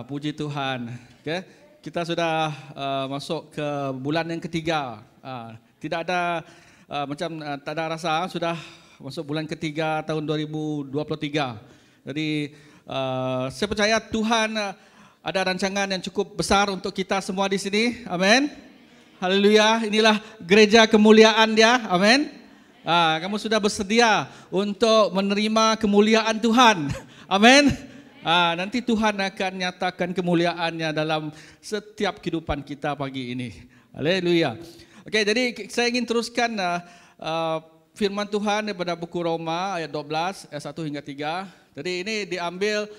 Puji Tuhan. Okay. Kita sudah masuk ke bulan yang ketiga. Tidak ada tak ada rasa sudah masuk bulan ketiga tahun 2023. Jadi saya percaya Tuhan ada rancangan yang cukup besar untuk kita semua di sini. Amin. Haleluya. Inilah gereja kemuliaan Dia. Amin. Kamu sudah bersedia untuk menerima kemuliaan Tuhan. Amin. Nanti Tuhan akan nyatakan kemuliaannya dalam setiap kehidupan kita pagi ini. Haleluya. Okey, jadi saya ingin teruskan firman Tuhan daripada buku Roma ayat 12 ayat 1 hingga 3. Jadi ini diambil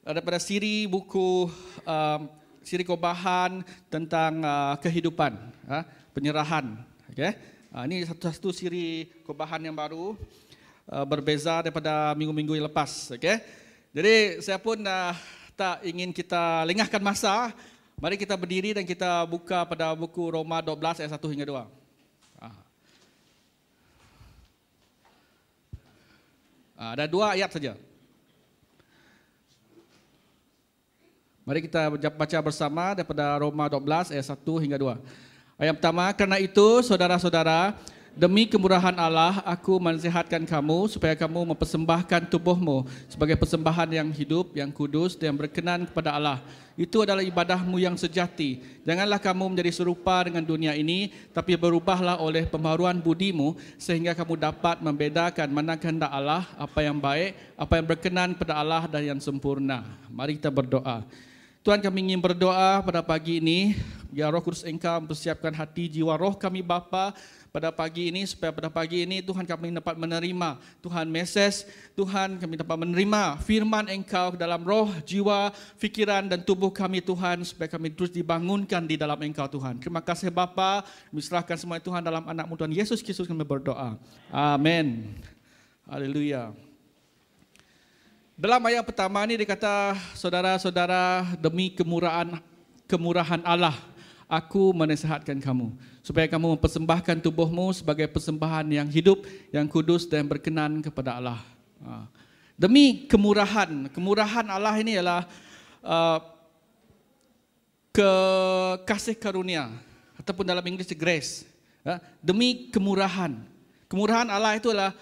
daripada siri buku siri kobahan tentang kehidupan, penyerahan. Okey. Ini satu siri kobahan yang baru, berbeza daripada minggu-minggu yang lepas. Okey. Jadi saya pun tak ingin kita lengahkan masa. Mari kita berdiri dan kita buka pada buku Roma 12 ayat 1 hingga 2. Ada 2 ayat saja. Mari kita baca bersama daripada Roma 12 ayat 1 hingga 2. Ayat pertama, karena itu saudara-saudara, demi kemurahan Allah, aku menasihatkan kamu supaya kamu mempersembahkan tubuhmu sebagai persembahan yang hidup, yang kudus dan berkenan kepada Allah. Itu adalah ibadahmu yang sejati. Janganlah kamu menjadi serupa dengan dunia ini, tapi berubahlah oleh pembaharuan budimu sehingga kamu dapat membedakan mana kehendak Allah, apa yang baik, apa yang berkenan kepada Allah dan yang sempurna. Mari kita berdoa. Tuhan, kami ingin berdoa pada pagi ini, biar Roh Kudus Engkau mempersiapkan hati jiwa roh kami Bapa pada pagi ini, supaya pada pagi ini Tuhan kami dapat menerima Tuhan mesej, Tuhan kami dapat menerima firman Engkau dalam roh, jiwa, fikiran dan tubuh kami Tuhan, supaya kami terus dibangunkan di dalam Engkau Tuhan. Terima kasih Bapa, kami serahkan semua Tuhan dalam anak-Mu Tuhan Yesus Kristus kami berdoa. Amin. Haleluya. Dalam ayat pertama ini dikata, saudara-saudara, demi kemurahan Allah, aku menasihatkan kamu supaya kamu mempersembahkan tubuhmu sebagai persembahan yang hidup, yang kudus dan berkenan kepada Allah. Demi kemurahan Allah ini ialah kasih karunia ataupun dalam Inggeris grace. Demi kemurahan Allah itu adalah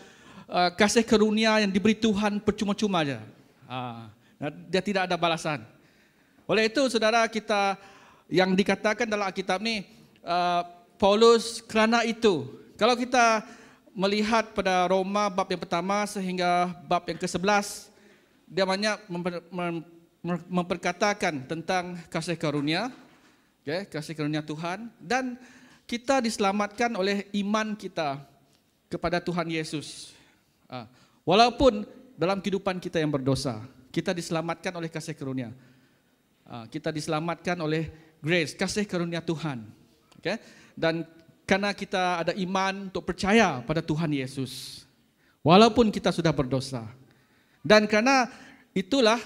kasih karunia yang diberi Tuhan percuma-cuma saja. Dia tidak ada balasan. Oleh itu saudara, kita yang dikatakan dalam Alkitab ni, Paulus kerana itu. Kalau kita melihat pada Roma bab yang pertama sehingga bab yang ke-11, dia banyak memperkatakan tentang kasih karunia, kasih karunia Tuhan, dan kita diselamatkan oleh iman kita kepada Tuhan Yesus. Walaupun dalam kehidupan kita yang berdosa, kita diselamatkan oleh kasih karunia. Kita diselamatkan oleh grace, kasih karunia Tuhan. Okay? Dan karena kita ada iman untuk percaya pada Tuhan Yesus, walaupun kita sudah berdosa. Dan karena itulah,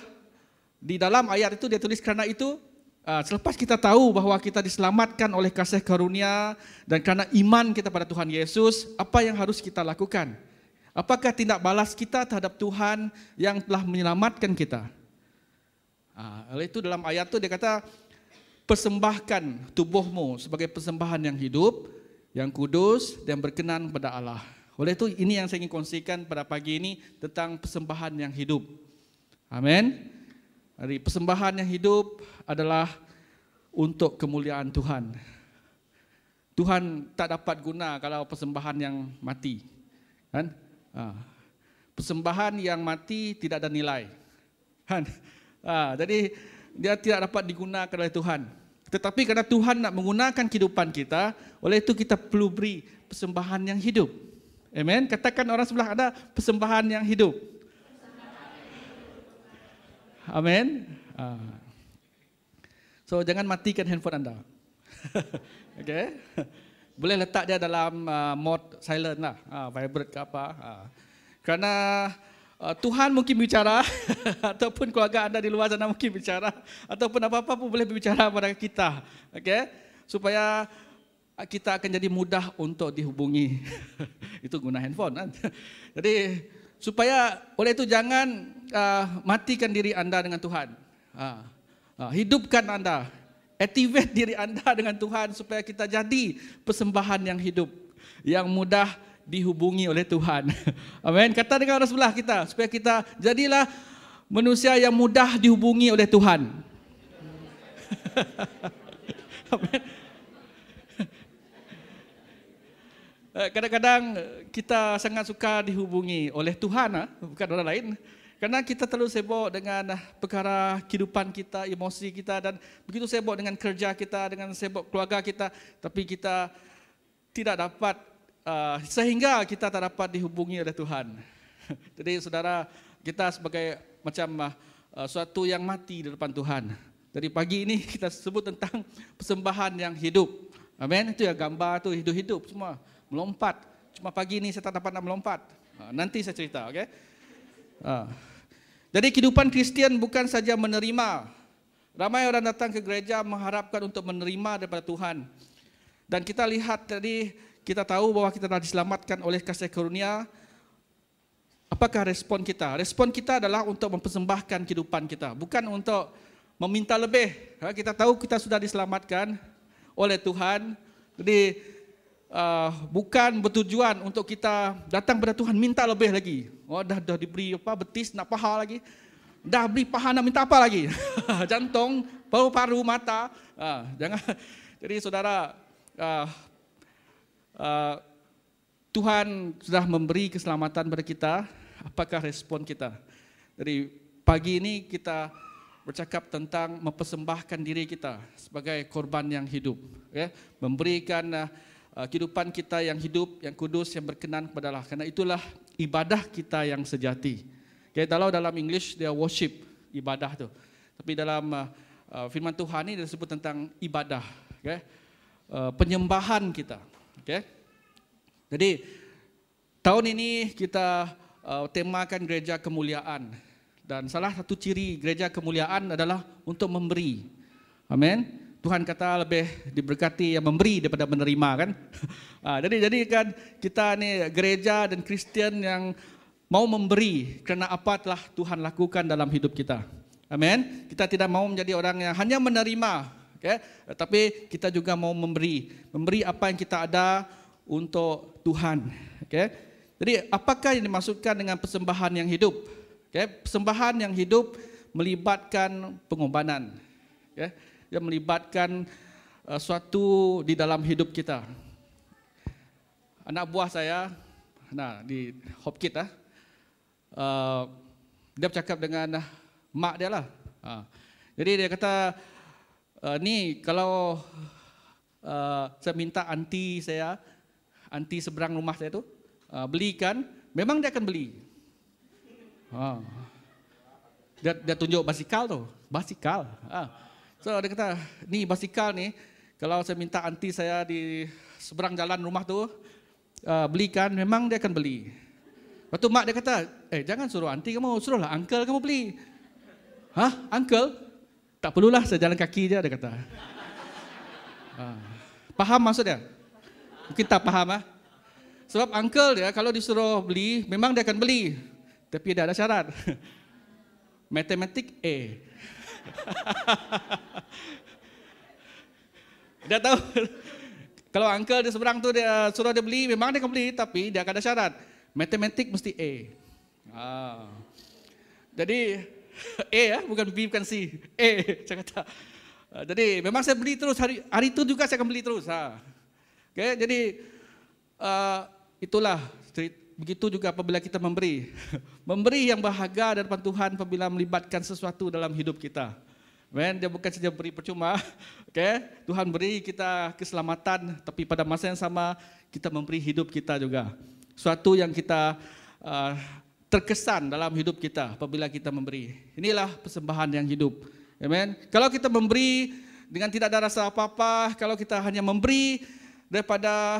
di dalam ayat itu dia tulis karena itu, selepas kita tahu bahawa kita diselamatkan oleh kasih karunia dan karena iman kita pada Tuhan Yesus, apa yang harus kita lakukan? Apakah tindak balas kita terhadap Tuhan yang telah menyelamatkan kita? Oleh itu dalam ayat itu dia kata, persembahkan tubuhmu sebagai persembahan yang hidup, yang kudus dan berkenan kepada Allah. Oleh itu ini yang saya ingin kongsikan pada pagi ini tentang persembahan yang hidup. Amin. Jadi persembahan yang hidup adalah untuk kemuliaan Tuhan. Tuhan tak dapat guna kalau persembahan yang mati. Kan? Persembahan yang mati tidak ada nilai. Kan? Jadi dia tidak dapat digunakan oleh Tuhan. Tetapi karena Tuhan nak menggunakan kehidupan kita, oleh itu kita perlu beri persembahan yang hidup. Amen. Katakan orang sebelah, ada persembahan yang hidup. Amen. So jangan matikan handphone anda. Okay. Boleh letak dia dalam mode silent lah, vibrate ke apa. Kerana Tuhan mungkin bicara ataupun keluarga anda di luar sana mungkin bicara ataupun apa-apa pun boleh berbicara pada kita. Okay? Supaya kita akan jadi mudah untuk dihubungi. Itu guna handphone kan. Jadi supaya oleh itu jangan matikan diri anda dengan Tuhan. Hidupkan Anda, activate diri Anda dengan Tuhan supaya kita jadi persembahan yang hidup, yang mudah dihubungi oleh Tuhan. Amin. Kata dengan orang sebelah kita, supaya kita jadilah manusia yang mudah dihubungi oleh Tuhan. Amin. Kadang-kadang kita sangat suka dihubungi oleh Tuhan, bukan orang lain. Karena kita terlalu sibuk dengan perkara kehidupan kita, emosi kita, dan begitu sibuk dengan kerja kita, dengan sibuk keluarga kita, tapi kita tidak dapat, sehingga kita tak dapat dihubungi oleh Tuhan. Jadi saudara, kita sebagai macam suatu yang mati di depan Tuhan. Dari pagi ini kita sebut tentang persembahan yang hidup. Amin. Itu ya gambar tu hidup-hidup semua, melompat. Cuma pagi ini saya tak dapat nak melompat. Nanti saya cerita, okey? Jadi kehidupan Kristian bukan saja menerima. Ramai orang datang ke gereja mengharapkan untuk menerima daripada Tuhan. Dan kita lihat tadi, kita tahu bahwa kita telah diselamatkan oleh kasih karunia. Apakah respon kita? Respon kita adalah untuk mempersembahkan kehidupan kita, bukan untuk meminta lebih. Kita tahu kita sudah diselamatkan oleh Tuhan. Jadi bukan bertujuan untuk kita datang kepada Tuhan minta lebih lagi. Dah diberi betis nak paha lagi. Dah beri paha nak minta apa lagi? Jantung, paru-paru, mata. Jangan. Jadi saudara, Tuhan sudah memberi keselamatan kepada kita. Apakah respon kita? Jadi pagi ini kita bercakap tentang mempersembahkan diri kita sebagai korban yang hidup, memberikan kehidupan kita yang hidup, yang kudus, yang berkenan kepada Allah. Karena itulah ibadah kita yang sejati. Kalau dalam English dia worship, ibadah tu. Tapi dalam firman Tuhan ini disebut tentang ibadah, penyembahan kita. Jadi tahun ini kita temakan gereja kemuliaan. Dan salah satu ciri gereja kemuliaan adalah untuk memberi. Amin. Tuhan kata lebih diberkati yang memberi daripada menerima, kan? Jadi kan kita ni gereja dan Kristian yang mau memberi kerana apa telah Tuhan lakukan dalam hidup kita. Amin. Kita tidak mau menjadi orang yang hanya menerima, tapi kita juga mau memberi apa yang kita ada untuk Tuhan. Jadi apakah yang dimaksudkan dengan persembahan yang hidup? Persembahan yang hidup melibatkan pengorbanan. Dia melibatkan suatu di dalam hidup kita. Anak buah saya, di Hopkit, dia bercakap dengan mak dia lah. Jadi dia kata, ni kalau saya minta anti seberang rumah saya tu belikan, memang dia akan beli. Dia tunjuk basikal tu, basikal. So dia kata, ni basikal ni, kalau saya minta anti saya di seberang jalan rumah tu belikan, memang dia akan beli. Lepas tu mak dia kata, jangan suruh anti kamu, suruhlah uncle kamu beli. Uncle? Tak perlulah, saya jalan kaki je, dia kata. Faham maksud dia? Mungkin tak faham. Sebab uncle dia kalau disuruh beli, memang dia akan beli. Tapi dia ada syarat. Matematik A. Dia tahu kalau uncle di seberang tu dia suruh dia beli, memang dia akan beli, tapi dia akan ada syarat. Matematik mesti A. Jadi A bukan B, bukan C. A, saya kata. Jadi memang saya beli terus, hari itu juga saya akan beli terus. Jadi itulah, begitu juga apabila kita memberi. Memberi yang berharga dari Tuhan apabila melibatkan sesuatu dalam hidup kita. Dia bukan saja beri percuma. Tuhan beri kita keselamatan, tapi pada masa yang sama kita memberi hidup kita juga. Suatu yang kita terkesan dalam hidup kita apabila kita memberi. Inilah persembahan yang hidup. Amen. Kalau kita memberi dengan tidak ada rasa apa-apa, kalau kita hanya memberi daripada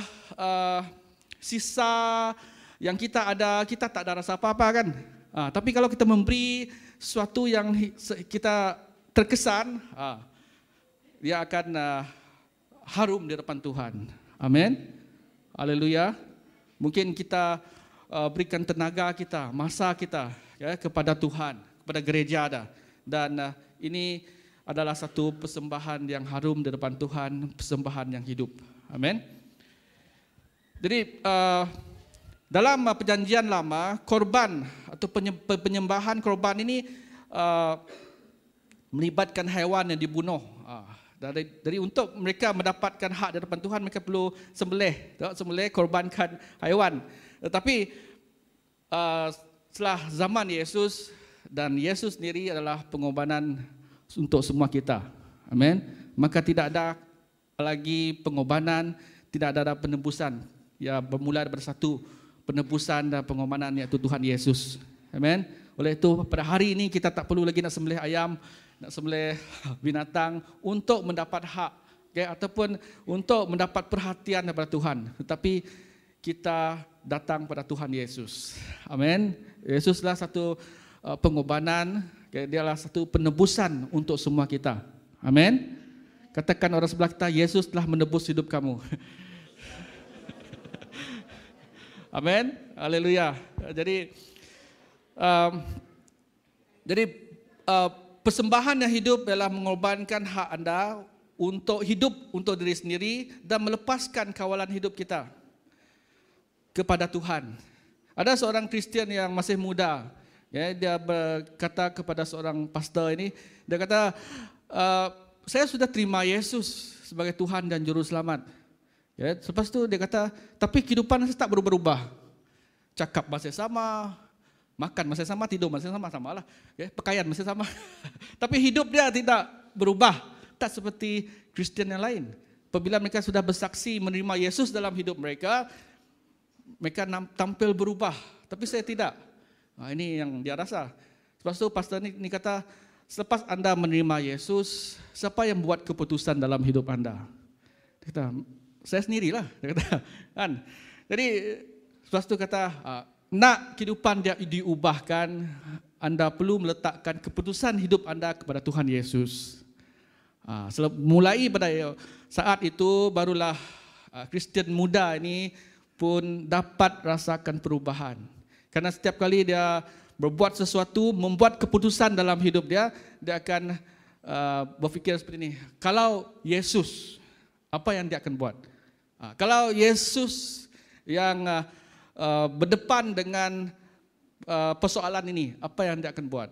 sisa yang kita ada, kita tak ada rasa apa-apa, kan? Tapi kalau kita memberi sesuatu yang kita terkesan, dia akan harum di depan Tuhan. Amin. Haleluya. Mungkin kita berikan tenaga kita, masa kita kepada Tuhan, kepada gereja ada. Dan ini adalah satu persembahan yang harum di depan Tuhan, persembahan yang hidup. Amin. Jadi dalam perjanjian lama, korban atau penyembahan korban ini melibatkan haiwan yang dibunuh. Dari untuk mereka mendapatkan hak di depan Tuhan, mereka perlu sembelih korbankan haiwan. Tetapi setelah zaman Yesus, dan Yesus sendiri adalah pengorbanan untuk semua kita. Amin. Maka tidak ada lagi pengorbanan, tidak ada penebusan. Ya, bermula dari satu penebusan dan pengorbanan, yaitu Tuhan Yesus. Amin. Oleh itu pada hari ini kita tak perlu lagi nak sembelih ayam, nak sembelih binatang untuk mendapat hak, okay, ataupun untuk mendapat perhatian daripada Tuhan. Tetapi kita datang pada Tuhan Yesus. Amin. Yesuslah satu pengorbanan, okay, dialah satu penebusan untuk semua kita. Amin. Katakan orang sebelah kita, Yesus telah menebus hidup kamu. Amin. Haleluya. Jadi persembahan yang hidup adalah mengorbankan hak anda untuk hidup untuk diri sendiri dan melepaskan kawalan hidup kita kepada Tuhan. Ada seorang Kristian yang masih muda, ya, dia berkata kepada seorang pastor ini, dia kata, saya sudah terima Yesus sebagai Tuhan dan Juru Selamat. Ya, lepas itu dia kata, tapi kehidupan saya tak berubah. Cakap masih sama, makan masih sama, tidur masih sama, samalah. Ya, pakaian masih sama. Tapi hidup dia tidak berubah, tak seperti Kristian yang lain. Apabila mereka sudah bersaksi menerima Yesus dalam hidup mereka, mereka tampil berubah. Tapi saya tidak. Nah, ini yang dia rasa. Lepas itu pastor ini kata, selepas anda menerima Yesus, siapa yang buat keputusan dalam hidup anda? Dia kata, saya sendirilah. Dia kata, kan? Jadi lepas itu kata, nak kehidupan dia diubahkan, anda perlu meletakkan keputusan hidup anda kepada Tuhan Yesus. Mulai pada saat itu barulah Kristian muda ini pun dapat rasakan perubahan. Karena setiap kali dia berbuat sesuatu, membuat keputusan dalam hidup dia, dia akan berfikir seperti ini. Kalau Yesus, apa yang dia akan buat? Kalau Yesus yang berdepan dengan persoalan ini, apa yang dia akan buat?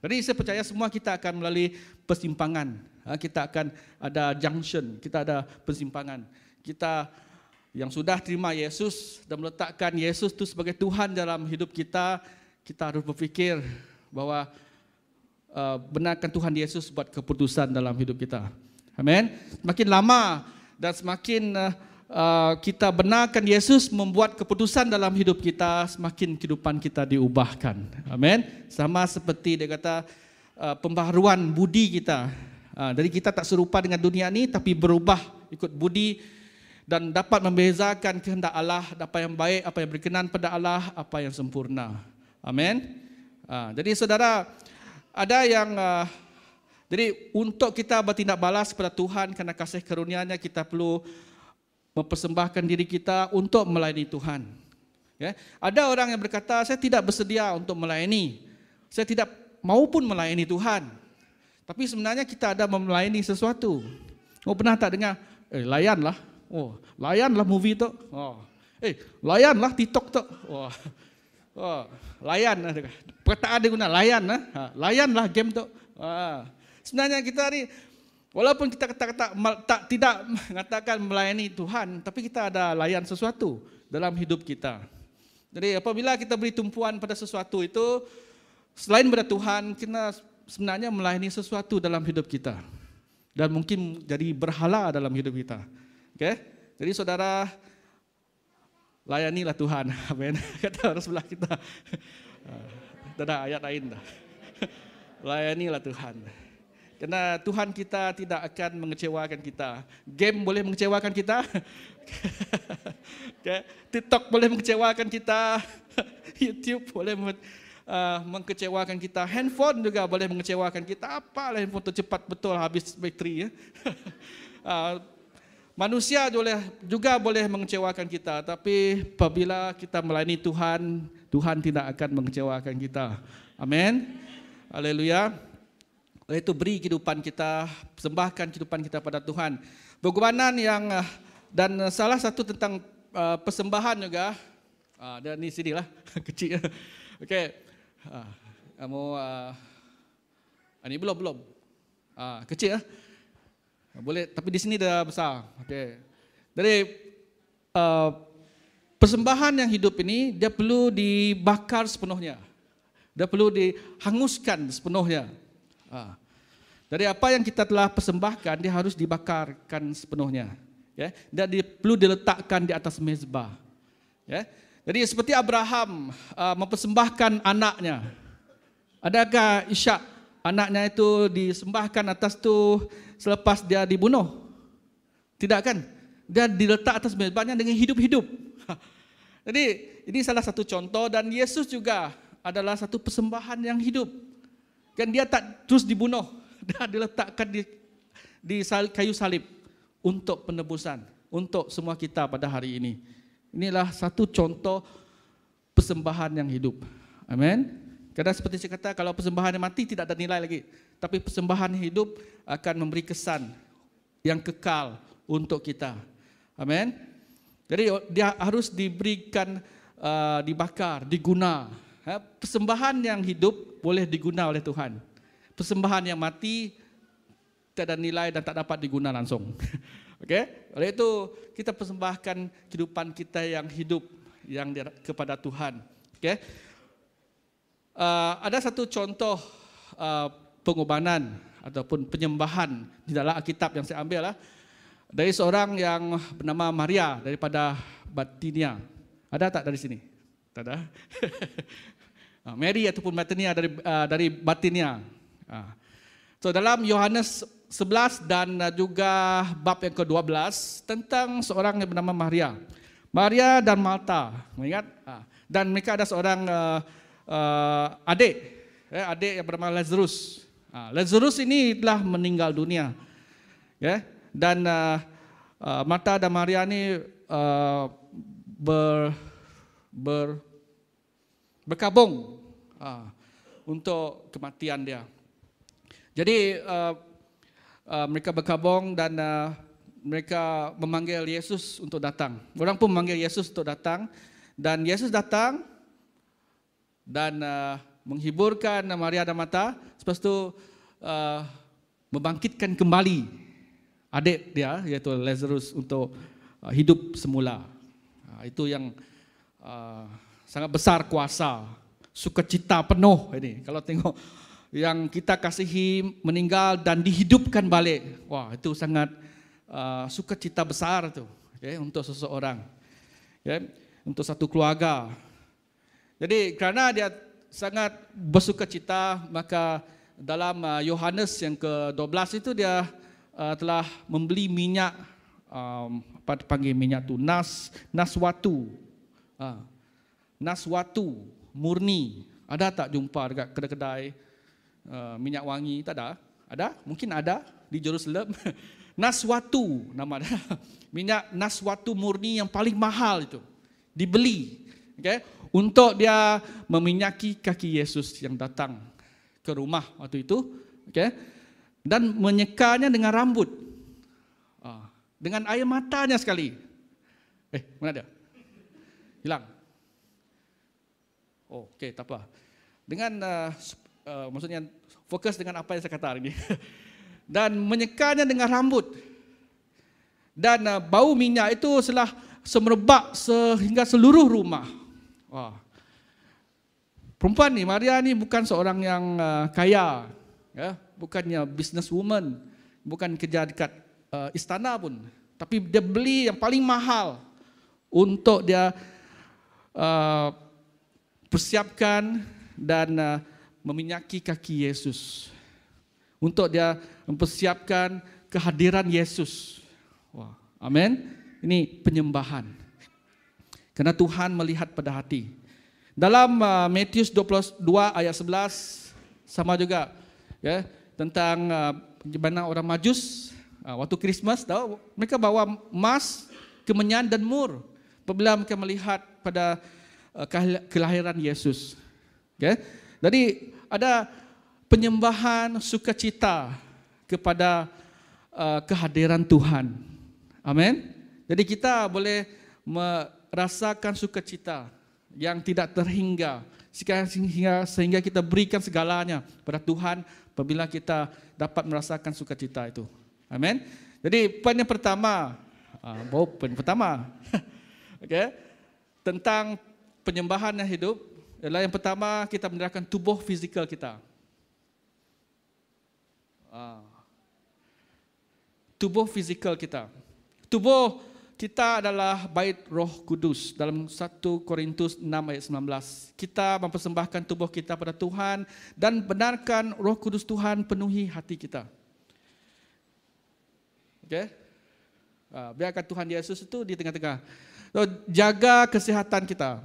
Jadi saya percaya semua kita akan melalui persimpangan. Kita akan ada junction, kita ada persimpangan. Kita yang sudah terima Yesus dan meletakkan Yesus itu sebagai Tuhan dalam hidup kita, kita harus berfikir bahwa benarkan Tuhan Yesus buat keputusan dalam hidup kita. Amin. Semakin lama dan semakin kita benarkan Yesus membuat keputusan dalam hidup kita, semakin kehidupan kita diubahkan. Amin. Sama seperti dia kata pembaharuan budi kita. Jadi kita tak serupa dengan dunia ini, tapi berubah ikut budi dan dapat membezakan kehendak Allah, apa yang baik, apa yang berkenan pada Allah, apa yang sempurna. Amin. Jadi saudara, ada yang jadi untuk kita bertindak balas kepada Tuhan karena kasih karunia-Nya, kita perlu mempersembahkan diri kita untuk melayani Tuhan. Ya. Ada orang yang berkata, saya tidak bersedia untuk melayani, saya tidak mau pun melayani Tuhan. Tapi sebenarnya kita ada melayani sesuatu. Oh, pernah tak dengar? Layanlah. Oh, layanlah movie tu. Oh, layanlah TikTok tu. Oh, layan. Perkataan dia guna layan. Layanlah game tu. Sebenarnya kita ni, walaupun kita tidak mengatakan melayani Tuhan, tapi kita ada layan sesuatu dalam hidup kita. Jadi apabila kita beri tumpuan pada sesuatu itu, selain pada Tuhan, kita sebenarnya melayani sesuatu dalam hidup kita. Dan mungkin jadi berhala dalam hidup kita. Okay? Jadi saudara, layanilah Tuhan. Amin. Kata orang sebelah kita. Ada ayat lain dah. Layanilah Tuhan. Karena Tuhan kita tidak akan mengecewakan kita. Game boleh mengecewakan kita. Okay. TikTok boleh mengecewakan kita. YouTube boleh mengecewakan kita. Handphone juga boleh mengecewakan kita. Apalah handphone tu cepat betul habis bateri. Ya. Manusia juga boleh mengecewakan kita. Tapi apabila kita melayani Tuhan, Tuhan tidak akan mengecewakan kita. Amin. Haleluya. Oleh itu beri kehidupan kita, persembahkan kehidupan kita pada Tuhan. Pengorbanan yang dan salah satu tentang persembahan juga. Dan ni sini lah kecil. Okey. Kamu ini belum. Kecil lah. Boleh, tapi di sini dah besar. Okey. Jadi persembahan yang hidup ini dia perlu dibakar sepenuhnya. Dia perlu dihanguskan sepenuhnya. Dari apa yang kita telah persembahkan, dia harus dibakarkan sepenuhnya. Ya, dan dia perlu diletakkan di atas mezbah. Ya, jadi seperti Abraham mempersembahkan anaknya. Adakah Ishak anaknya itu disembahkan atas tu selepas dia dibunuh? Tidak kan? Dia diletak atas mezbahnya dengan hidup-hidup. Jadi ini salah satu contoh, dan Yesus juga adalah satu persembahan yang hidup. Kan dia tak terus dibunuh, dia diletakkan di kayu salib untuk penebusan, untuk semua kita pada hari ini. Inilah satu contoh persembahan yang hidup. Amin. Karena seperti saya kata, kalau persembahan yang mati tidak ada nilai lagi, tapi persembahan hidup akan memberi kesan yang kekal untuk kita. Amin. Jadi dia harus diberikan, dibakar, diguna. Persembahan yang hidup boleh diguna oleh Tuhan. Persembahan yang mati tak ada nilai dan tak dapat diguna langsung. Okey? Oleh itu kita persembahkan kehidupan kita yang hidup yang kepada Tuhan. Okey? Ada satu contoh pengorbanan ataupun penyembahan di dalam Alkitab yang saya ambil dari seorang yang bernama Maria daripada Batinia. Ada tak dari sini? Tak ada. Mary ataupun Batinia dari Batinia. So dalam Yohanes 11 dan juga bab yang ke-12 tentang seorang yang bernama Maria. Maria dan Marta, mengingat? Dan mereka ada seorang adik yang bernama Lazarus. Lazarus ini telah meninggal dunia. Ya, dan Marta dan Maria ini berkabung untuk kematian dia. Jadi mereka berkabung dan mereka memanggil Yesus untuk datang. Orang pun memanggil Yesus untuk datang, dan Yesus datang dan menghiburkan Maria dan Marta. Lepas itu membangkitkan kembali adik dia, yaitu Lazarus, untuk hidup semula. Itu yang sangat besar kuasa, sukacita penuh ini. Kalau tengok yang kita kasihi meninggal dan dihidupkan balik, wah itu sangat sukacita besar tu, untuk seseorang, untuk satu keluarga. Jadi kerana dia sangat bersukacita, maka dalam Yohanes yang ke-12 itu dia telah membeli minyak, apa dipanggil minyak tu, naswatu. Naswatu murni. Ada tak jumpa dekat kedai-kedai minyak wangi? Tak ada? Ada? Mungkin ada di Jerusalem. Naswatu nama dia. Minyak naswatu murni yang paling mahal itu. Dibeli. Okay? Untuk dia meminyaki kaki Yesus yang datang ke rumah waktu itu. Okay? Dan menyekanya dengan rambut. Dengan air matanya sekali. Mana dia? Hilang. Oh, okey, tak apa. Dengan maksudnya fokus dengan apa yang saya kata hari ini. Dan menyekanya dengan rambut. Dan bau minyak itu telah semerbak sehingga seluruh rumah. Wah. Perempuan ni, Maria ni bukan seorang yang kaya, ya, bukannya businesswoman, bukan kerja dekat istana pun, tapi dia beli yang paling mahal untuk dia persiapkan dan meminyaki kaki Yesus, untuk dia mempersiapkan kehadiran Yesus. Wah, amin. Ini penyembahan. Karena Tuhan melihat pada hati. Dalam Matius 22 ayat 11 sama juga, ya, tentang bagaimana orang Majus waktu Christmas, tahu mereka bawa emas, kemenyan dan mur apabila mereka melihat pada kelahiran Yesus. Okay? Jadi ada penyembahan sukacita kepada kehadiran Tuhan. Amin. Jadi kita boleh merasakan sukacita yang tidak terhingga sehingga kita berikan segalanya pada Tuhan apabila kita dapat merasakan sukacita itu. Amin. Jadi poin yang pertama, okay, tentang penyembahan yang hidup adalah yang pertama kita menyerahkan tubuh fizikal kita. Tubuh fizikal kita. Tubuh kita adalah bait Roh Kudus dalam 1 Korintus 6 ayat 19. Kita mempersembahkan tubuh kita pada Tuhan dan benarkan Roh Kudus Tuhan penuhi hati kita. Okey? Biarkan Tuhan Yesus itu di tengah-tengah. So, jaga kesihatan kita.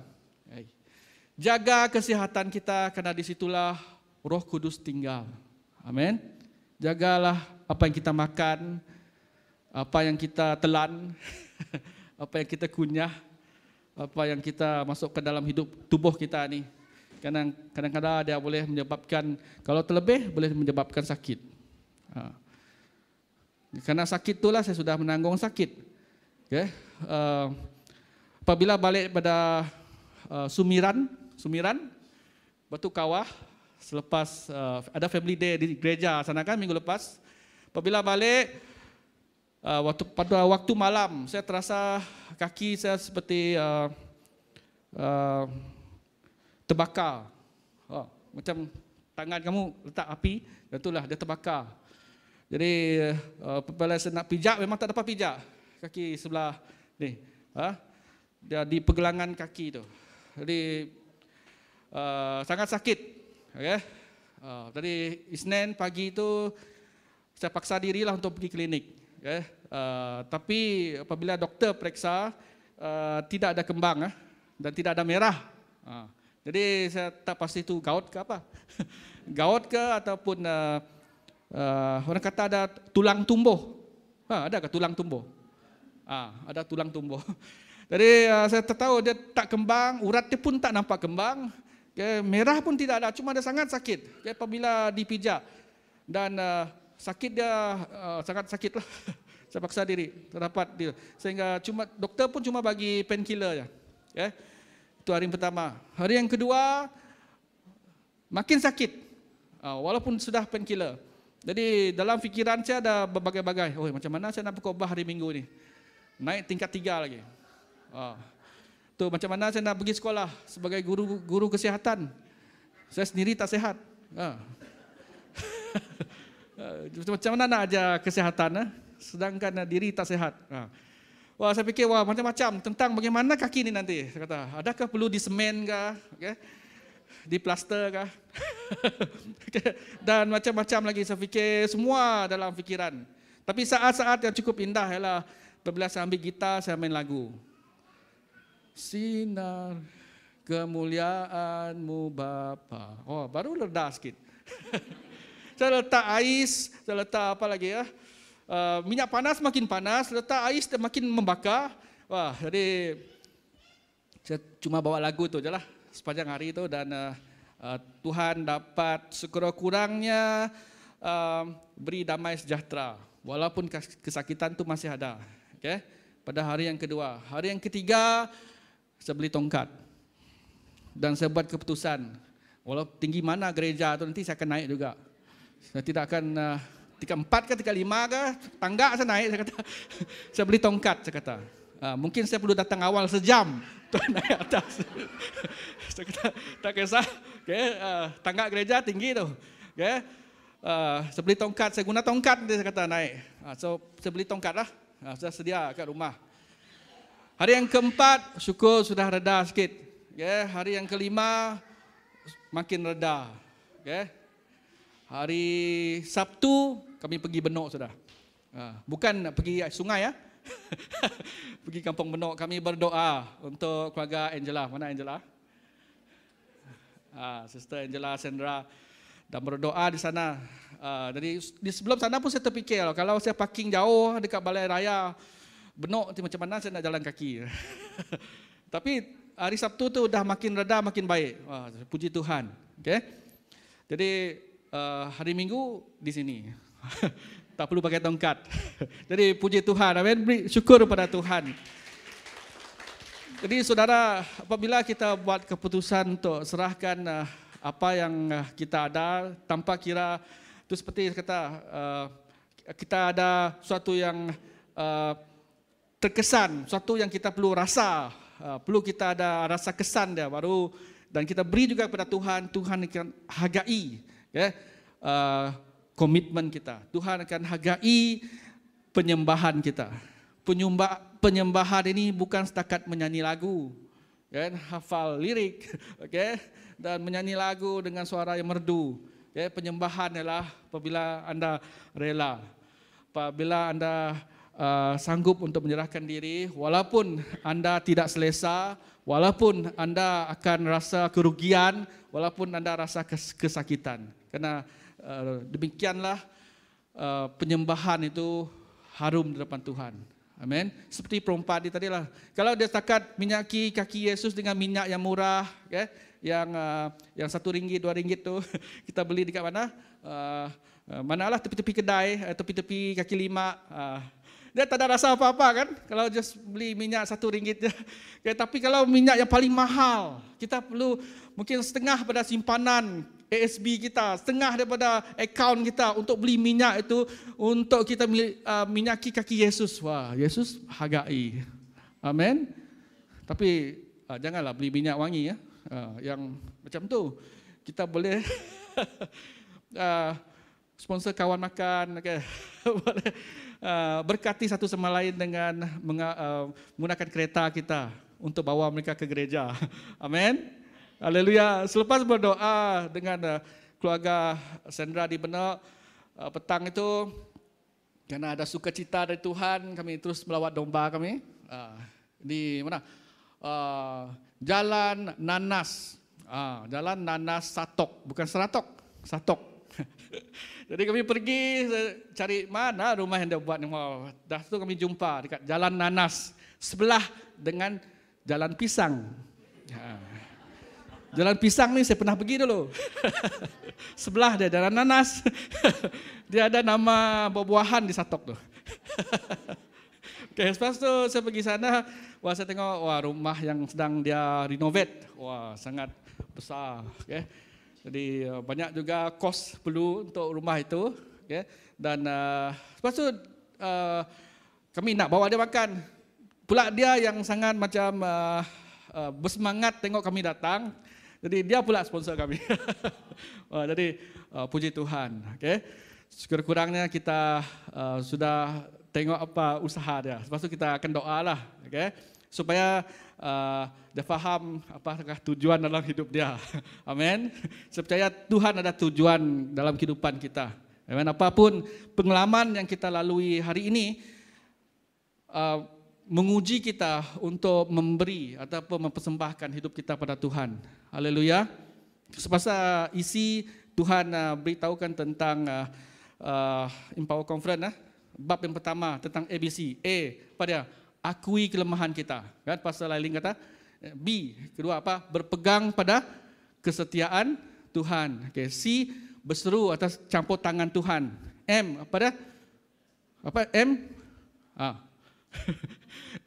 Jaga kesihatan kita karena disitulah Roh Kudus tinggal. Amin. Jagalah apa yang kita makan, apa yang kita telan, apa yang kita kunyah, apa yang kita masuk ke dalam hidup tubuh kita ni. Kadang-kadang dia boleh menyebabkan, kalau terlebih boleh menyebabkan sakit. Karena sakit itulah saya sudah menanggung sakit. Okay. Apabila balik pada Sumiran, Batu Kawah, selepas ada family day di gereja sana kan minggu lepas. Apabila balik, pada waktu malam, saya terasa kaki saya seperti terbakar. Macam tangan kamu letak api, itulah dia terbakar. Jadi apabila saya nak pijak, memang tak dapat pijak kaki sebelah ni. Dia di pergelangan kaki tu. Jadi sangat sakit. Okay. Tadi Isnin pagi tu saya paksa dirilah untuk pergi klinik. Okay. Tapi apabila doktor periksa tidak ada kembang dan tidak ada merah. Jadi saya tak pasti itu gout ke apa. Gout ke ataupun orang kata ada tulang tumbuh. Ada ke tulang tumbuh? Ada tulang tumbuh. Jadi saya tahu dia tak kembang, urat dia pun tak nampak kembang. Okay, merah pun tidak ada, cuma dia sangat sakit. Okay, apabila dipijak dan sakit dia sangat sakit lah. Saya paksa diri, terdapat dia. Sehingga doktor pun cuma bagi painkiller je. Okay. Itu hari yang pertama. Hari yang kedua, makin sakit. Walaupun sudah painkiller. Jadi dalam fikiran saya ada berbagai-bagai. Macam mana saya nak berkhotbah hari Minggu ni? Naik tingkat 3 lagi. Tu macam mana saya nak pergi sekolah sebagai guru kesihatan. Saya sendiri tak sihat. Macam mana nak ajar kesihatan sedangkan diri tak sihat. Saya fikir macam-macam tentang bagaimana kaki ni nanti. Saya kata, adakah perlu disemen ke? Okay. Di plaster ke? Okay. Dan macam-macam lagi saya fikir semua dalam fikiran. Tapi saat-saat yang cukup indah ialah apabila saya ambil gitar, saya main lagu. Sinar kemuliaan-Mu Bapa. Baru reda sikit. Saya letak ais, saya letak apa lagi ya? Minyak panas makin panas, letak ais dan makin membakar. Jadi saya cuma bawa lagu tu je lah sepanjang hari tu dan Tuhan dapat sekurang-kurangnya beri damai sejahtera. Walaupun kesakitan tu masih ada. Okay? Pada hari yang kedua. Hari yang ketiga, saya beli tongkat. Dan saya buat keputusan. Walau tinggi mana gereja tu nanti saya akan naik juga. Saya tidak akan tingkat 4 ke tingkat 5 ke, tangga saya naik, saya kata. Saya beli tongkat, saya kata. Mungkin saya perlu datang awal sejam untuk naik atas. Saya kata, tak kisah. Okay, tangga gereja tinggi tu. Okay. Saya beli tongkat, saya guna tongkat, dia kata naik. So, saya beli tongkat lah. Saya sedia kat rumah. Hari yang keempat, syukur sudah reda sikit. Okay. Hari yang kelima, makin reda. Okay. Hari Sabtu, kami pergi Benok sudah. Bukan pergi sungai ya. Pergi kampung Benok, kami berdoa untuk keluarga Angela. Mana Angela? Sister Angela Sandra. Dan berdoa di sana. Jadi di sebelum sana pun saya terfikir, kalau saya parking jauh dekat balai raya Benok, macam mana saya nak jalan kaki. Tapi hari Sabtu tu dah makin reda, makin baik. Puji Tuhan. Okay? Jadi hari Minggu di sini. Tak perlu pakai tongkat. Jadi puji Tuhan, amin. Beri syukur kepada Tuhan. Jadi saudara, apabila kita buat keputusan untuk serahkan apa yang kita ada, tanpa kira, itu seperti kata kita ada sesuatu yang terkesan, sesuatu yang kita perlu rasa, perlu kita ada rasa kesan dia baru, dan kita beri juga kepada Tuhan, Tuhan akan hargai komitmen kita. Tuhan akan hargai penyembahan kita. Penyembahan ini bukan setakat menyanyi lagu, kan, hafal lirik, okay, dan menyanyi lagu dengan suara yang merdu. Okay, penyembahan adalah apabila anda rela, apabila anda sanggup untuk menyerahkan diri, walaupun anda tidak selesa, walaupun anda akan rasa kerugian, walaupun anda rasa kesakitan. Karena demikianlah penyembahan itu harum di depan Tuhan. Amin. Seperti perempuan tadi lah. Kalau dia setakat minyaki kaki Yesus dengan minyak yang murah, okay, yang RM1, RM2 tu kita beli dekat mana? Manalah tepi-tepi kedai, tepi-tepi kaki lima. Dia tak ada rasa apa-apa kan? Kalau just beli minyak RM1 je. Okay, tapi kalau minyak yang paling mahal, kita perlu mungkin setengah pada simpanan ASB kita, setengah daripada akaun kita untuk beli minyak itu untuk kita minyaki kaki Yesus. Wah, Yesus hargai. Amin. Tapi janganlah beli minyak wangi ya. Yang macam tu. Kita boleh sponsor kawan makan, okay. Berkati satu sama lain dengan menggunakan kereta kita untuk bawa mereka ke gereja. Amin. Haleluya. Selepas berdoa dengan keluarga Sandra di Benak, petang itu karena ada sukacita dari Tuhan, kami terus melawat domba kami di mana? Jalan Nanas. Jalan Nanas Satok, bukan Seratok, Satok. Jadi kami pergi cari mana rumah yang dia buat ni. Dah tu kami jumpa dekat Jalan Nanas, sebelah dengan Jalan Pisang. Jalan Pisang ni saya pernah pergi dulu. Sebelah dia Jalan Nanas. Dia ada nama buah-buahan di Satok tu. Okay, lepas tu saya pergi sana, wah saya tengok rumah yang sedang dia renovate. Wah, sangat besar, okay. Jadi banyak juga kos perlu untuk rumah itu, okay. Dan lepas tu kami nak bawa dia makan. Pula dia yang sangat macam bersemangat tengok kami datang. Jadi dia pula sponsor kami. Jadi puji Tuhan. Okay. Sekurang-kurangnya kita sudah tengok apa usaha dia. Lepas tu kita akan doa lah. Okay. Supaya dia faham apakah tujuan dalam hidup dia. Amin. Saya percaya Tuhan ada tujuan dalam kehidupan kita. Amin. Apapun pengalaman yang kita lalui hari ini, menguji kita untuk memberi ataupun mempersembahkan hidup kita pada Tuhan. Haleluya. Semasa isi Tuhan beritahukan tentang Empower Conference, bab yang pertama tentang ABC. A, apa dia? Akui kelemahan kita. Kan Pastor Lailing kata. B, kedua apa? Berpegang pada kesetiaan Tuhan. Okay. C, berseru atas campur tangan Tuhan. M, apa dia? Apa M?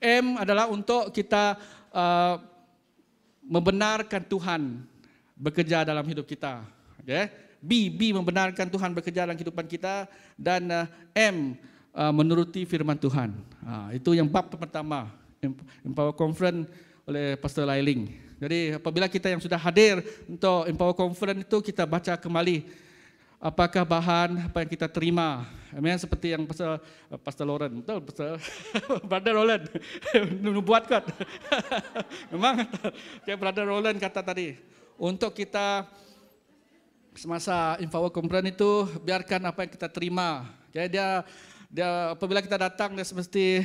M adalah untuk kita membenarkan Tuhan bekerja dalam hidup kita. Okay. B membenarkan Tuhan bekerja dalam kehidupan kita. Dan M, menuruti firman Tuhan. Itu yang bab pertama, Empower Conference oleh Pastor Lailing. Jadi apabila kita yang sudah hadir untuk Empower Conference itu, kita baca kembali apakah bahan apa yang kita terima. Amin. Seperti yang Pastor Lauren, betul Pastor Brother Roland buat kot. Memang kayak Brother Roland kata tadi, untuk kita semasa Empower Conference itu biarkan apa yang kita terima. Okay, dia apabila kita datang dia semesti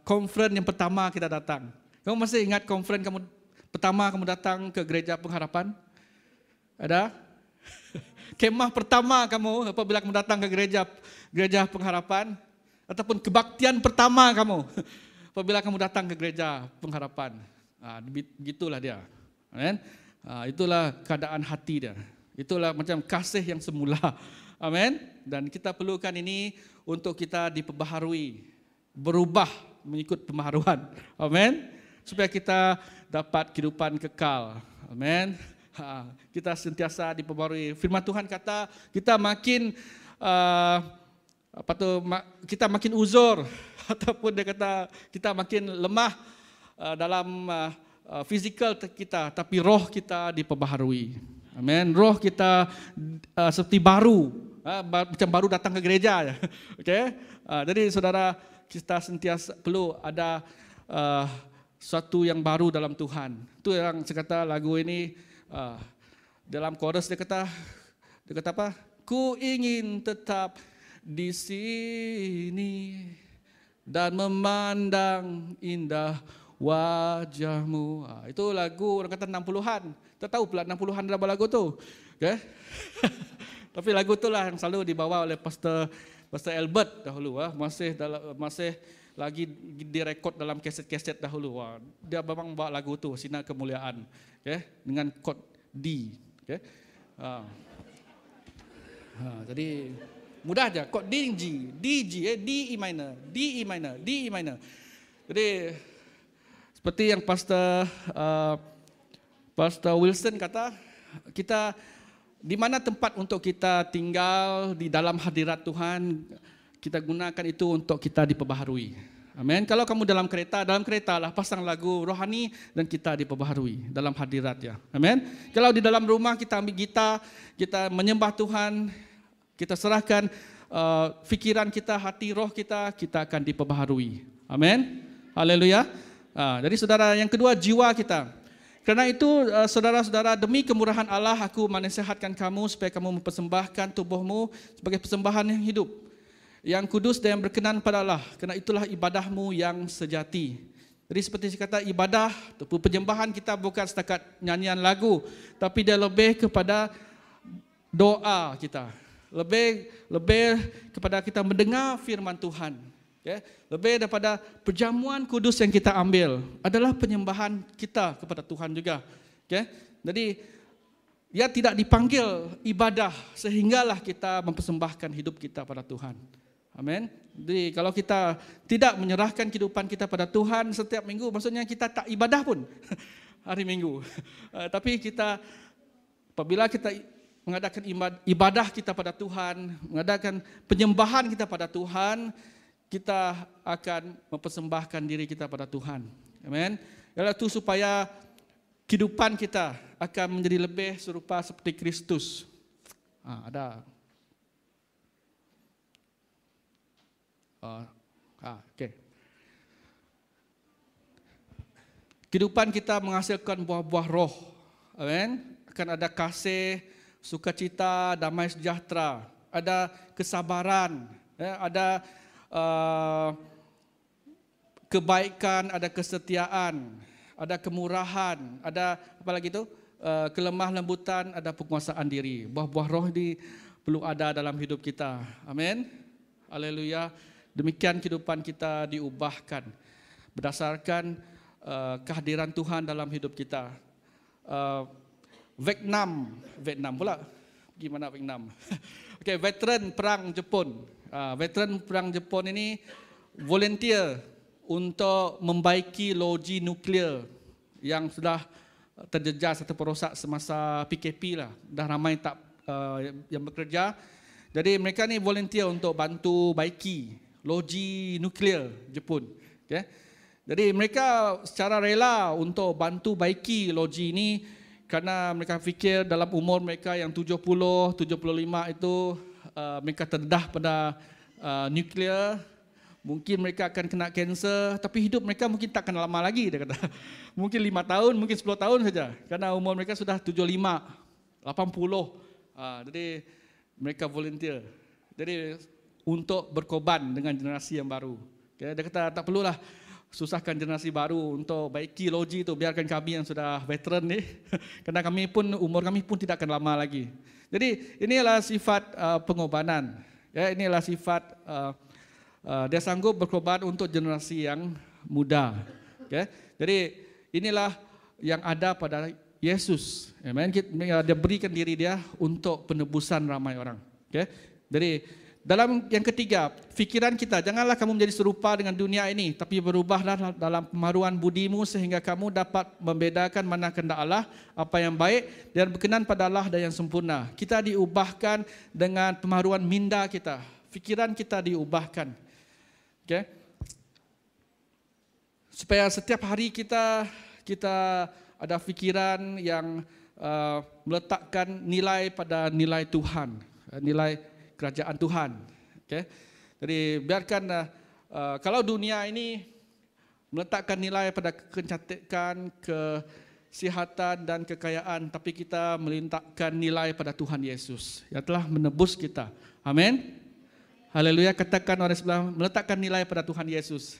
conference yang pertama kita datang. Kamu masih ingat conference pertama kamu datang ke gereja Pengharapan? Ada? Kemah pertama kamu apabila kamu datang ke gereja Pengharapan, ataupun kebaktian pertama kamu apabila kamu datang ke gereja Pengharapan. Begitulah dia. Amen. Itulah keadaan hati dia. Itulah macam kasih yang semula. Amin. Dan kita perlukan ini untuk kita diperbaharui, berubah mengikut pembaharuan. Amin. Supaya kita dapat kehidupan kekal. Amin. Kita sentiasa diperbaharui. Firman Tuhan kata kita makin kita makin uzur ataupun dia kata kita makin lemah dalam fizikal kita, tapi roh kita diperbaharui. Amin. Roh kita seperti baru, macam baru datang ke gereja. Okay? Jadi saudara, kita sentiasa perlu ada sesuatu yang baru dalam Tuhan. Itu yang saya kata lagu ini dalam chorus dia kata apa? Ku ingin tetap di sini dan memandang indah wajahmu. Itu lagu orang kata 60-an. Tak tahu pula 60-an berapa lagu tu. Okay? Tapi lagu itulah yang selalu dibawa oleh Pastor Albert dahulu. Masih lagi direkod dalam kaset-kaset dahulu. Dia memang bawa lagu tu, Sinar Kemuliaan. Okay? Dengan kod D. Okay? Jadi mudah aja. Kod D, G, D, G, D, E minor, D, E minor, D, E minor. Jadi seperti yang Pastor Wilson kata, kita di mana tempat untuk kita tinggal di dalam hadirat Tuhan, kita gunakan itu untuk kita diperbaharui. Amin. Kalau kamu dalam kereta lah pasang lagu rohani dan kita diperbaharui dalam hadirat ya. Amin. Kalau di dalam rumah kita ambil gitar, kita menyembah Tuhan, kita serahkan fikiran kita, hati, roh kita akan diperbaharui. Amin. Haleluya. Jadi saudara, yang kedua jiwa kita. Karena itu saudara-saudara, demi kemurahan Allah aku menasihatkan kamu supaya kamu mempersembahkan tubuhmu sebagai persembahan yang hidup, yang kudus dan yang berkenan pada Allah. Karena itulah ibadahmu yang sejati. Jadi seperti saya kata, ibadah ataupun penyembahan kita bukan setakat nyanyian lagu, tapi dia lebih kepada doa kita. Lebih kepada kita mendengar firman Tuhan. Okay? Lebih daripada perjamuan kudus yang kita ambil adalah penyembahan kita kepada Tuhan juga. Okay? Jadi ia tidak dipanggil ibadah sehinggalah kita mempersembahkan hidup kita pada Tuhan. Amin. Jadi kalau kita tidak menyerahkan kehidupan kita pada Tuhan setiap minggu, maksudnya kita tak ibadah pun hari Minggu. Tapi kita apabila kita mengadakan ibadah kita pada Tuhan, mengadakan penyembahan kita pada Tuhan, kita akan mempersembahkan diri kita pada Tuhan. Amin. Itu supaya kehidupan kita akan menjadi lebih serupa seperti Kristus. Okay. Kehidupan kita menghasilkan buah-buah roh. Amin. Akan ada kasih, sukacita, damai sejahtera, ada kesabaran, ada kebaikan, ada kesetiaan, ada kemurahan, ada apa lagi tu? Kelemah lembutan, ada penguasaan diri. Buah-buah roh ini perlu ada dalam hidup kita. Amin. Haleluya. Demikian kehidupan kita diubahkan berdasarkan kehadiran Tuhan dalam hidup kita. Vietnam pula. Gimana Vietnam? Okay, veteran perang Jepun. Veteran perang Jepun ini volunteer untuk membaiki loji nuklear yang sudah terjejas atau perosak semasa PKP lah. Dah ramai yang bekerja. Jadi mereka ni volunteer untuk bantu baiki loji nuklear Jepun. Okay? Jadi mereka secara rela untuk bantu baiki loji ini kerana mereka fikir dalam umur mereka yang 70, 75 itu mereka terdedah pada nuklear, mungkin mereka akan kena kanser, tapi hidup mereka mungkin tak akan lama lagi, dia kata. Mungkin 5 tahun, mungkin 10 tahun saja, kerana umur mereka sudah 75, 80. Jadi mereka volunteer. Jadi untuk berkorban dengan generasi yang baru. Okay, dia kata tak perlulah susahkan generasi baru untuk baiki loji itu, biarkan kami yang sudah veteran ni, kerana kami pun umur kami pun tidak akan lama lagi. Jadi inilah sifat pengorbanan. Ya, inilah sifat dia sanggup berkorban untuk generasi yang muda. Okay? Jadi inilah yang ada pada Yesus. Amen. Dia berikan diri dia untuk penebusan ramai orang. Okay? Jadi dalam yang ketiga, fikiran kita, janganlah kamu menjadi serupa dengan dunia ini, tapi berubahlah dalam pembaharuan budimu sehingga kamu dapat membedakan mana kehendak Allah, apa yang baik dan berkenan pada Allah dan yang sempurna. Kita diubahkan dengan pembaharuan minda kita. Fikiran kita diubahkan. Okay? Supaya setiap hari kita ada fikiran yang meletakkan nilai pada nilai Tuhan, nilai kerajaan Tuhan. Okay? Jadi biarkan kalau dunia ini meletakkan nilai pada kecantikan, kesihatan dan kekayaan, tapi kita meletakkan nilai pada Tuhan Yesus yang telah menebus kita. Amin. Haleluya. Katakan orang sebelah, meletakkan nilai pada Tuhan Yesus.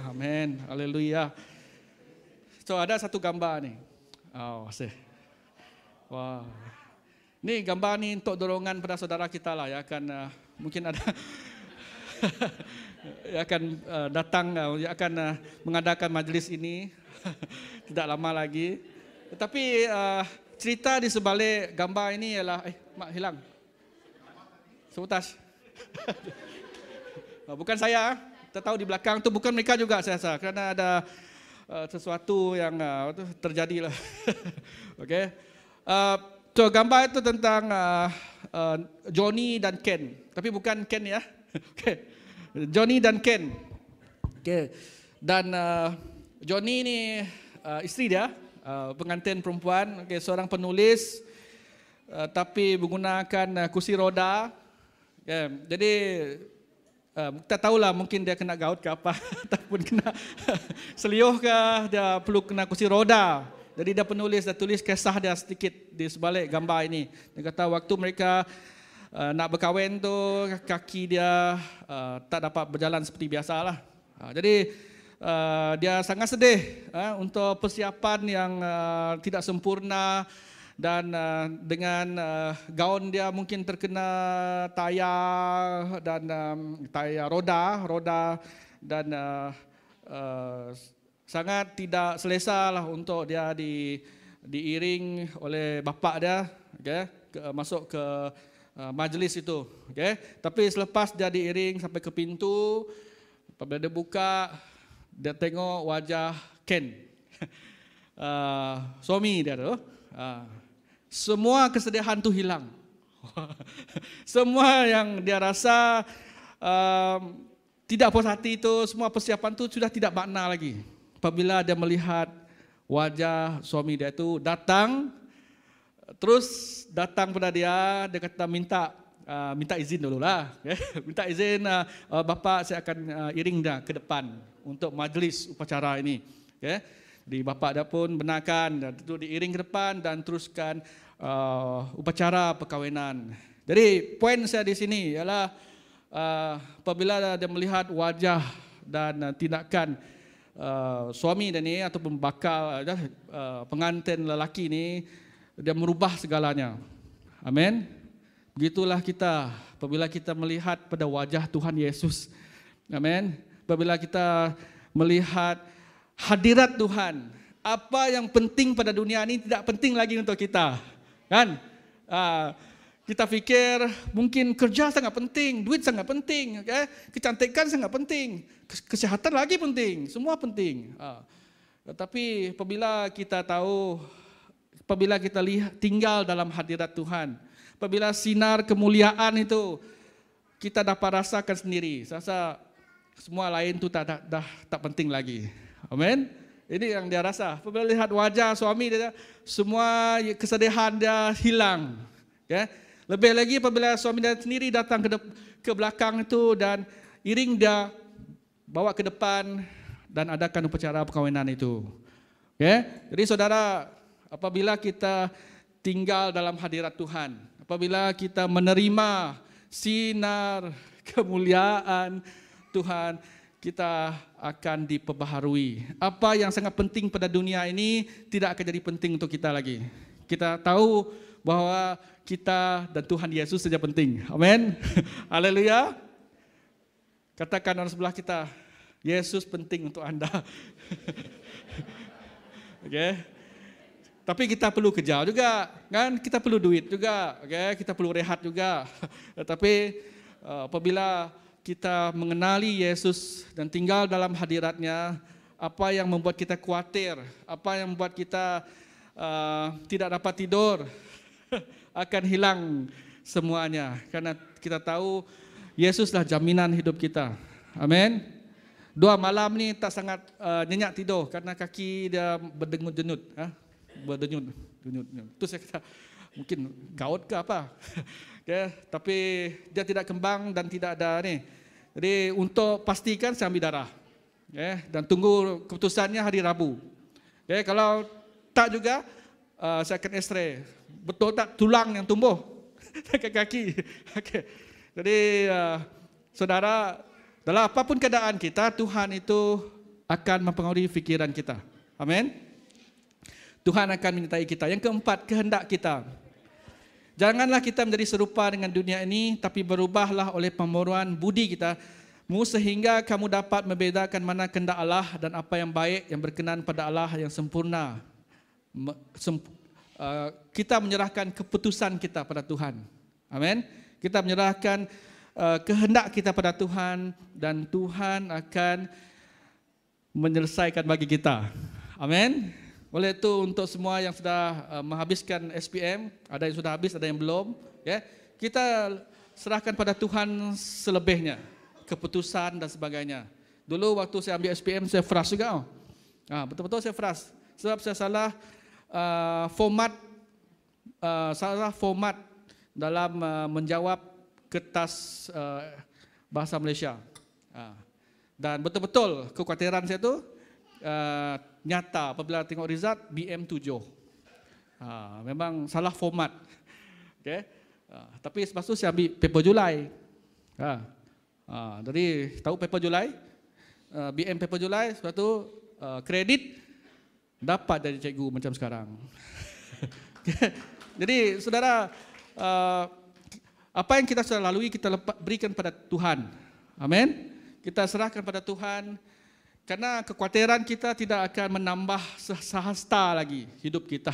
Amin. Haleluya. So ada satu gambar ni. Oh, wow. Ini gambar ni untuk dorongan pada saudara kita lah, ya akan mungkin ada yang akan datang, yang akan mengadakan majlis ini tidak lama lagi. Tetapi cerita di sebalik gambar ini ialah mak hilang. Sebutas. Bukan saya, kita tahu di belakang tu bukan mereka juga saya rasa, kerana ada sesuatu yang terjadi lah. Okey. So gambar itu tentang Johnny dan Ken, tapi bukan Ken ya. Okay. Johnny dan Ken. Okay. Dan Johnny ni isteri dia, pengantin perempuan, okay, seorang penulis, tapi menggunakan kursi roda. Okay. Jadi kita tahulah mungkin dia kena gout ke apa, ataupun kena seliuh ke, dia perlu kena kursi roda. Jadi dia penulis, dia tulis kisah dia sedikit di sebalik gambar ini. Dia kata waktu mereka nak berkahwin tu, kaki dia tak dapat berjalan seperti biasalah. Jadi dia sangat sedih untuk persiapan yang tidak sempurna, dan dengan gaun dia mungkin terkena tayar dan tayar roda dan sangat tidak selesa lah untuk dia diiring oleh bapa dia, okay, masuk ke majlis itu. Okay. Tapi selepas dia diiring sampai ke pintu, apabila dia buka, dia tengok wajah Ken, suami dia tu. Semua kesedihan tu hilang. Semua yang dia rasa tidak puas hati itu, semua persiapan tu sudah tidak makna lagi. Apabila dia melihat wajah suami dia itu datang, terus datang pada dia kata minta izin dululah, okay? Minta izin, bapa saya akan iring dia ke depan untuk majlis upacara ini. Okay? Jadi bapa dia pun benarkan, dan itu diiring ke depan dan teruskan upacara perkahwinan. Jadi poin saya di sini ialah apabila dia melihat wajah dan tindakan suami dia ni ataupun bakal pengantin lelaki ni, dia merubah segalanya. Amin. Begitulah kita apabila kita melihat pada wajah Tuhan Yesus. Amin. Apabila kita melihat hadirat Tuhan, apa yang penting pada dunia ini tidak penting lagi untuk kita. Kan? Kita fikir mungkin kerja sangat penting, duit sangat penting, okay? Kecantikan sangat penting, kesihatan lagi penting, semua penting. Tetapi apabila kita tahu, apabila kita tinggal dalam hadirat Tuhan, apabila sinar kemuliaan itu kita dapat rasakan sendiri, saya rasa semua lain itu tak penting lagi. Amin. Ini yang dia rasa. Apabila lihat wajah suami dia, semua kesedihan dia hilang. Okay? Lebih lagi apabila suami dia sendiri datang ke belakang itu dan iring dia bawa ke depan dan adakan upacara perkahwinan itu. Okay? Jadi saudara, apabila kita tinggal dalam hadirat Tuhan, apabila kita menerima sinar kemuliaan Tuhan, kita akan diperbaharui. Apa yang sangat penting pada dunia ini tidak akan jadi penting untuk kita lagi. Kita tahu bahwa kita dan Tuhan Yesus saja penting. Amin. Haleluya. Katakan orang sebelah kita, Yesus penting untuk Anda. Okay. Tapi kita perlu kerja juga, kan? Kita perlu duit juga, okay? Kita perlu rehat juga. Tapi apabila kita mengenali Yesus dan tinggal dalam hadiratnya, apa yang membuat kita khawatir, apa yang membuat kita tidak dapat tidur, akan hilang semuanya. Karena kita tahu Yesuslah jaminan hidup kita. Amin. 2 malam ni tak sangat nyenyak tidur karena kaki dia berdengut-denut. Berdenyut. Itu saya kata mungkin gaut ke apa. Okay, tapi dia tidak kembang dan tidak ada ni. Jadi untuk pastikan saya ambil darah. Okay, dan tunggu keputusannya hari Rabu. Okay, kalau tak juga saya akan X-ray. Betul tak tulang yang tumbuh dekat kaki. Okay. Jadi saudara, dalam apapun keadaan kita, Tuhan itu akan mempengaruhi fikiran kita. Amin. Tuhan akan menyertai kita. Yang keempat, kehendak kita. Janganlah kita menjadi serupa dengan dunia ini, tapi berubahlah oleh pembaharuan budi kita, sehingga kamu dapat membedakan mana kehendak Allah dan apa yang baik, yang berkenan pada Allah yang sempurna. Kita menyerahkan keputusan kita pada Tuhan. Amin. Kita menyerahkan kehendak kita pada Tuhan dan Tuhan akan menyelesaikan bagi kita. Amin. Oleh itu untuk semua yang sudah menghabiskan SPM, ada yang sudah habis, ada yang belum, ya, kita serahkan pada Tuhan selebihnya, keputusan dan sebagainya. Dulu waktu saya ambil SPM saya frust juga. Betul-betul saya frust sebab saya salah format dalam menjawab kertas bahasa Malaysia. Dan betul-betul kekhawatiran saya tu nyata apabila tengok result BM7. Memang salah format. Okay. Tapi lepas tu saya ambil paper Julai. Jadi tahu paper Julai? BM paper Julai, lepas tu kredit dapat dari cikgu macam sekarang. Jadi saudara, apa yang kita sudah lalui kita berikan pada Tuhan. Amin. Kita serahkan pada Tuhan. Karena kekhawatiran kita tidak akan menambah sehasta lagi hidup kita.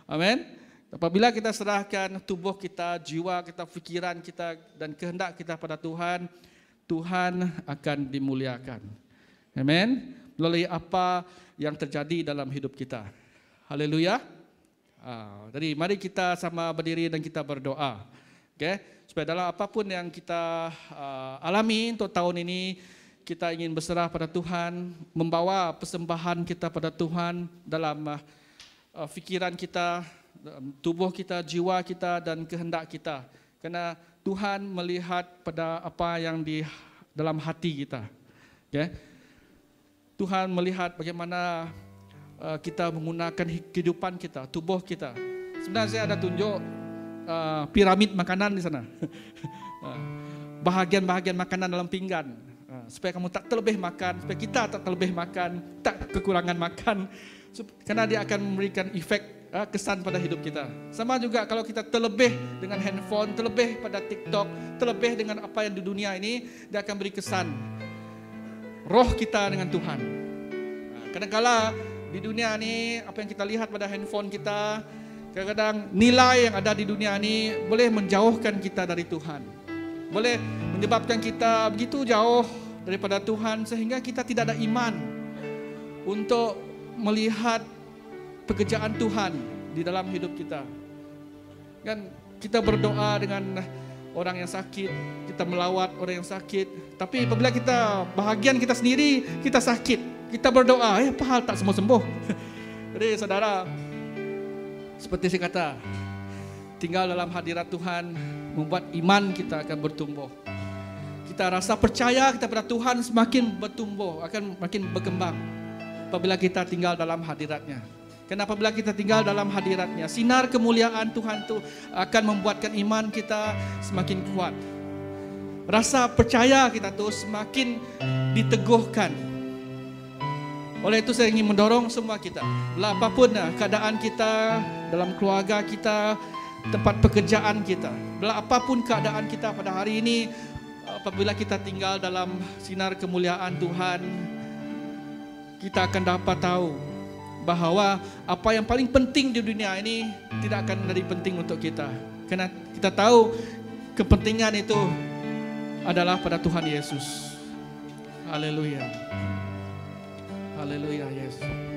Amin. Apabila kita serahkan tubuh kita, jiwa kita, fikiran kita dan kehendak kita pada Tuhan, Tuhan akan dimuliakan. Amin. Melalui apa yang terjadi dalam hidup kita. Haleluya. Jadi mari kita sama berdiri dan kita berdoa. Okay? Supaya dalam apapun yang kita alami untuk tahun ini, kita ingin berserah pada Tuhan, membawa persembahan kita pada Tuhan dalam fikiran kita, tubuh kita, jiwa kita dan kehendak kita. Karena Tuhan melihat pada apa yang di dalam hati kita. Okay? Tuhan melihat bagaimana kita menggunakan kehidupan kita, tubuh kita. Sebenarnya saya ada tunjuk piramid makanan di sana. Bahagian-bahagian makanan dalam pinggan. Supaya kamu tak terlebih makan, supaya kita tak terlebih makan, tak kekurangan makan. Karena dia akan memberikan efek kesan pada hidup kita. Sama juga kalau kita terlebih dengan handphone, terlebih pada TikTok, terlebih dengan apa yang di dunia ini, dia akan beri kesan roh kita dengan Tuhan. Kadang-kala di dunia ini, apa yang kita lihat pada handphone kita, kadang-kadang nilai yang ada di dunia ini boleh menjauhkan kita dari Tuhan. Boleh menyebabkan kita begitu jauh daripada Tuhan sehingga kita tidak ada iman untuk melihat pekerjaan Tuhan di dalam hidup kita. Kan kita berdoa dengan orang yang sakit, kita melawat orang yang sakit, tapi apabila kita bahagian kita sendiri kita sakit, kita berdoa, apa hal tak semua sembuh. Jadi saudara, seperti saya kata, tinggal dalam hadirat Tuhan membuat iman kita akan bertumbuh. Kita rasa percaya kita pada Tuhan semakin bertumbuh, akan makin berkembang apabila kita tinggal dalam hadiratnya. Karena apabila kita tinggal dalam hadiratnya, sinar kemuliaan Tuhan itu akan membuatkan iman kita semakin kuat. Rasa percaya kita tuh semakin diteguhkan. Oleh itu saya ingin mendorong semua kita, apapun keadaan kita, dalam keluarga kita, tempat pekerjaan kita, apapun keadaan kita pada hari ini, apabila kita tinggal dalam sinar kemuliaan Tuhan, kita akan dapat tahu bahwa apa yang paling penting di dunia ini tidak akan menjadi penting untuk kita. Karena kita tahu kepentingan itu adalah pada Tuhan Yesus. Haleluya. Haleluya, Yesus.